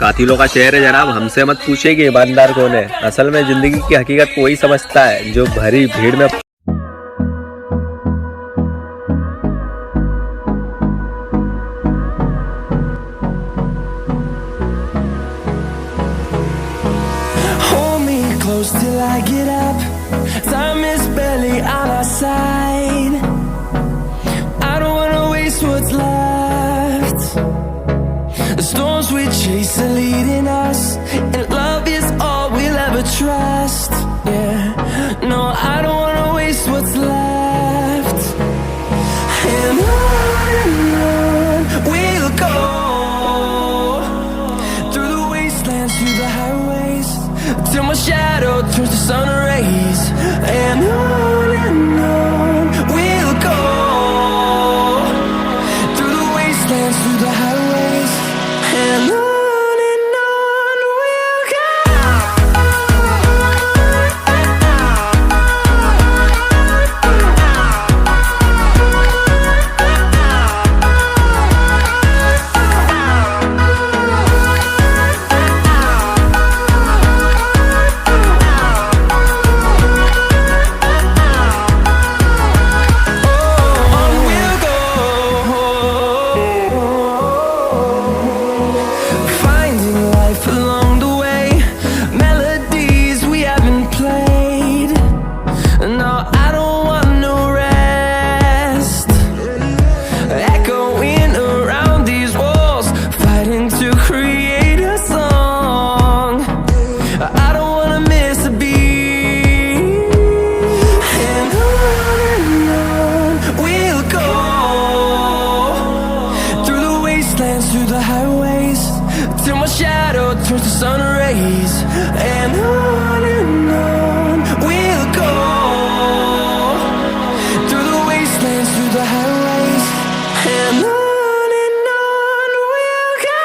कातिलों का शहर है जनाब, हमसे मत पूछिए कि ईमानदार कौन है। असल में जिंदगी की हकीकत वही समझता है जो भरी भीड़ में till I get up. Time is barely on our side. I don't wanna waste what's left. The storms we chase are leading us, and love is all we'll ever trust. Yeah, no, I don't wanna waste what's left. And on we'll go, through the wastelands, through the highways, till my shadow turns to sun rays. And on we'll go, through the wastelands, through the highways. And on we'll go. Through the highways, till my shadow turns to sun rays. And on we'll go, through the wastelands, through the highways. And on we'll go.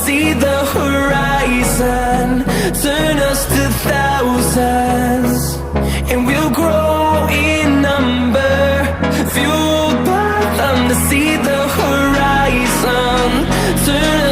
See the horizon, turn us to thousands, and we'll grow in number, fueled by them to see the horizon, turn